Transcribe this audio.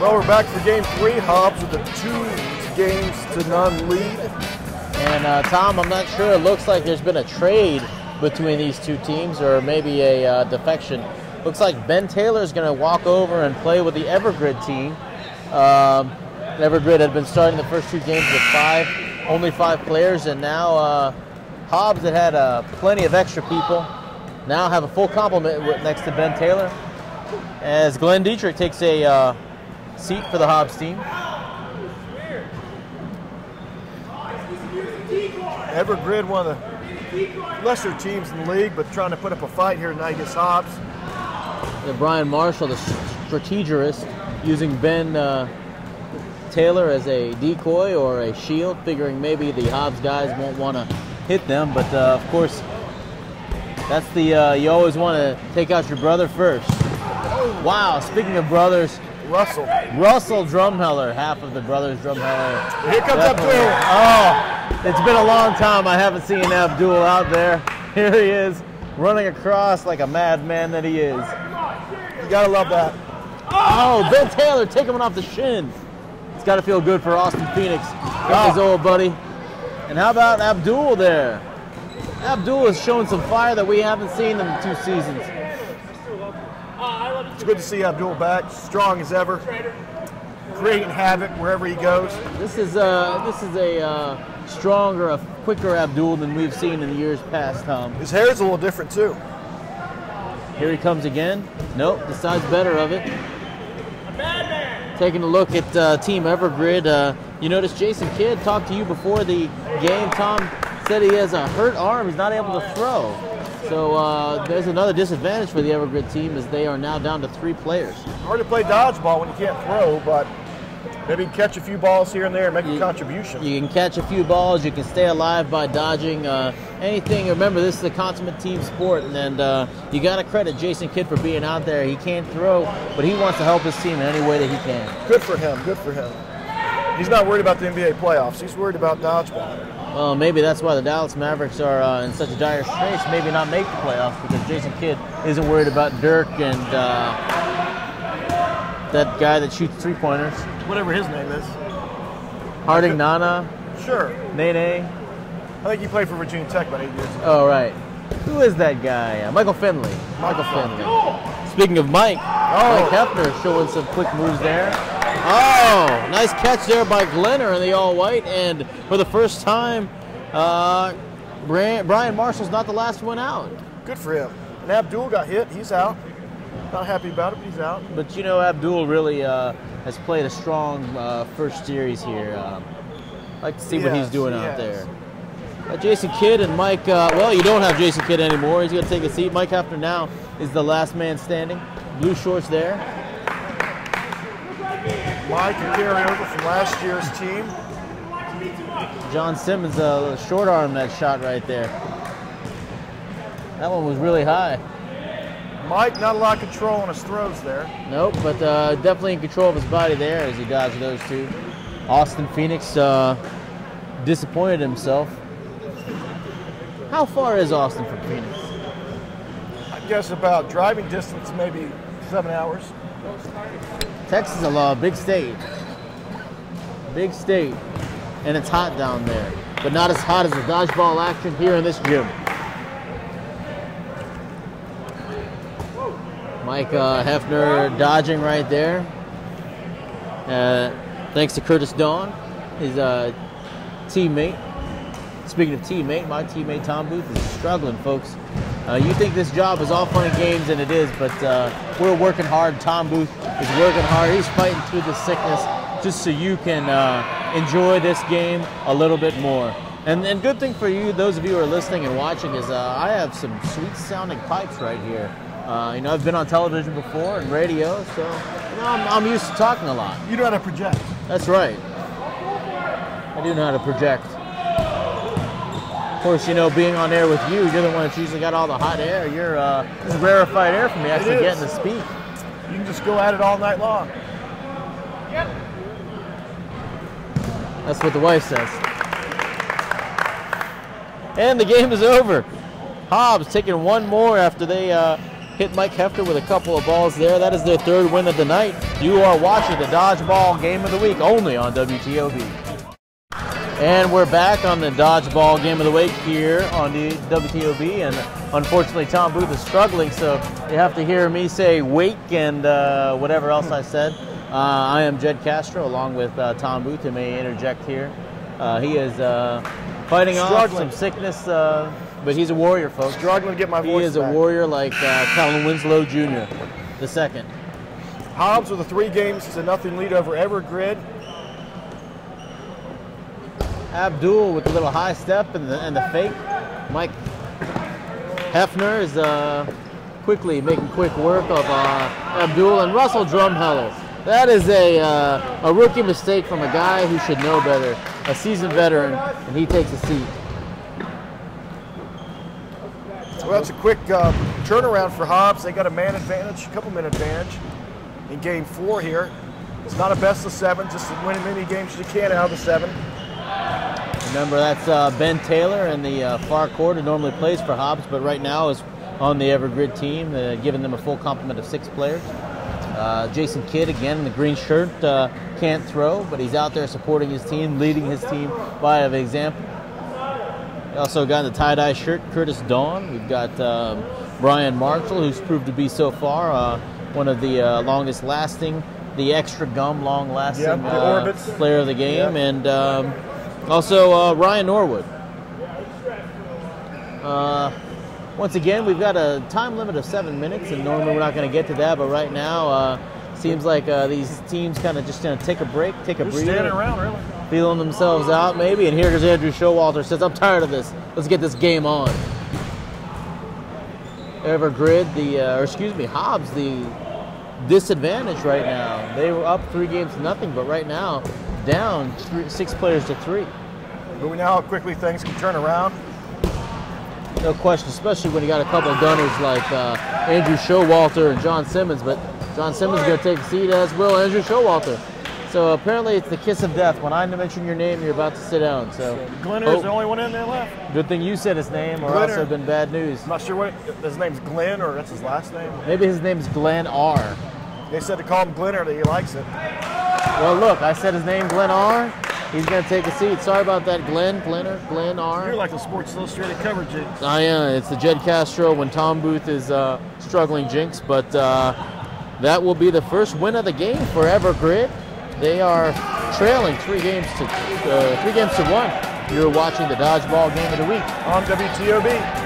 Well, we're back for game 3. Hobbes with a 2-0 lead. And Tom, I'm not sure. It looks like there's been a trade between these two teams, or maybe a defection. Looks like Ben Taylor's going to walk over and play with the Evergrid team. Evergrid had been starting the first 2 games with only 5 players, and now Hobbes, that had plenty of extra people, now have a full complement next to Ben Taylor, as Glenn Dietrich takes a seat for the Hobbes team. Evergrid, one of the lesser teams in the league, but trying to put up a fight here tonight against Hobbes. Brian Marshall, the strategist, using Ben Taylor as a decoy or a shield, figuring maybe the Hobbes guys won't want to hit them. But of course, that's the you always want to take out your brother first. Wow! Speaking of brothers, Russell Drumheller, half of the brothers Drumheller. Here comes Abdul. Oh, it's been a long time I haven't seen Abdul out there. Here he is, running across like a madman that he is. You gotta love that. Oh, Ben Taylor taking him off the shins. It's got to feel good for Austin Phoenix, his old buddy. And how about Abdul there? Abdul is showing some fire that we haven't seen in the 2 seasons. It's good to see Abdul back, strong as ever, creating havoc wherever he goes. This is a stronger, a quicker Abdul than we've seen in the years past, Tom. His hair is a little different too. Here he comes again. Nope, decides better of it. Taking a look at Team Evergrid. You notice Jason Kidd talked to you before the game. Tom said he has a hurt arm. He's not able to throw. So there's another disadvantage for the Evergrid team, as they are now down to 3 players. Hard to play dodgeball when you can't throw, but maybe catch a few balls here and there and make a contribution. You can catch a few balls. You can stay alive by dodging anything. Remember, this is a consummate team sport, and you got to credit Jason Kidd for being out there. He can't throw, but he wants to help his team in any way that he can. Good for him. Good for him. He's not worried about the NBA playoffs. He's worried about dodgeball. Well, maybe that's why the Dallas Mavericks are in such a dire straits, maybe not make the playoffs, because Jason Kidd isn't worried about Dirk and that guy that shoots 3-pointers. Whatever his name is. Harding Nana? Sure. Nene? I think he played for Virginia Tech about 8 years ago. Oh, right. Who is that guy? Michael Finley. Michael Finley. Speaking of Mike, Mike Hefner showing some quick moves there. Oh, nice catch there by Glenner in the all-white, and for the first time, Brian Marshall's not the last one out. Good for him. And Abdul got hit. He's out. Not happy about it, but he's out. But you know, Abdul really has played a strong first series here. Like to see what he's doing out there. Jason Kidd and Mike, well, you don't have Jason Kidd anymore. He's going to take a seat. Mike Hefner now is the last man standing. Blue shorts there. Mike, a carryover from last year's team. John Simmons short arm that shot right there. That one was really high. Mike, not a lot of control on his throws there. Nope, but definitely in control of his body there as he dodged those 2. Austin Phoenix disappointed himself. How far is Austin from Phoenix? I guess about driving distance, maybe 7 hours. Texas is a big state. Big state. And it's hot down there. But not as hot as the dodgeball action here in this gym. Mike Hefner dodging right there. Thanks to Curtis Dawn, his teammate. Speaking of teammate, my teammate Tom Booth is struggling, folks. You think this job is all fun and games, and it is, but we're working hard. Tom Booth is working hard. He's fighting through the sickness just so you can enjoy this game a little bit more. And good thing for you, those of you who are listening and watching, is I have some sweet-sounding pipes right here. You know, I've been on television before and radio, so you know, I'm used to talking a lot. You know how to project. That's right. I do know how to project. Of course, you know, being on air with you, you're the one that's usually got all the hot air. You're this is rarefied air for me actually getting to speak. You can just go at it all night long. Yep. That's what the wife says. And the game is over. Hobbes taking one more after they hit Mike Hefter with a couple of balls there. That is their third win of the night. You are watching the Dodgeball Game of the Week only on WTOB. And we're back on the Dodgeball Game of the Week here on the WTOB, and unfortunately Tom Booth is struggling, so you have to hear me say wake and whatever else I said. I am Jed Castro along with Tom Booth, who may interject here. He is fighting off some sickness, but he's a warrior, folks. Struggling to get my voice He is back. a warrior like Calvin Winslow Jr., the second. Hobbes with a 3-0 lead over Evergrid. Abdul with a little high step and the fake. Mike Hefner is quickly making quick work of Abdul, and Russell Drumheller. That is a rookie mistake from a guy who should know better, a seasoned veteran, and he takes a seat. Well, that's a quick turnaround for Hobbes. They got a man advantage, a couple-minute advantage in Game 4 here. It's not a best of 7, just to win as many games as you can out of the 7. Remember, that's Ben Taylor in the far court, who normally plays for Hobbes, but right now is on the Evergrid team, giving them a full complement of 6 players. Jason Kidd, again, in the green shirt, can't throw, but he's out there supporting his team, leading his team by example. We also got in the tie-dye shirt Curtis Dawn. We've got Brian Marshall, who's proved to be so far one of the longest-lasting, the extra gum long-lasting player of the game, and also Ryan Norwood. Once again, we've got a time limit of 7 minutes, and normally we're not going to get to that, but right now seems like these teams kind of just going to take a break, take a breather. Standing around, really. Feeling themselves out, maybe. And here goes Andrew Showalter, says, I'm tired of this. Let's get this game on. Evergrid, Hobbes, the disadvantage right now. They were up 3-0, but right now down 6 players to 3. But we know how quickly things can turn around. No question, especially when you got a couple of gunners like Andrew Showalter and John Simmons. But John Simmons is going to take a seat, as will Andrew Showalter. So apparently it's the kiss of death. When I mention your name, you're about to sit down. So Glenner's the only one in there left. Good thing you said his name, or else it would have been bad news. I'm not sure what his name's Glenn, or that's his last name. Maybe his name's Glenn R. They said to call him Glenner, that he likes it. Well, look, I said his name, Glenn R. He's going to take a seat. Sorry about that, Glenn R. You're like the Sports Illustrated cover jinx. I am. It's the Jed Castro when Tom Booth is struggling jinx, but that will be the first win of the game for Evergrid. They are trailing 3 games to 1. You're watching the Dodgeball Game of the Week on WTOB.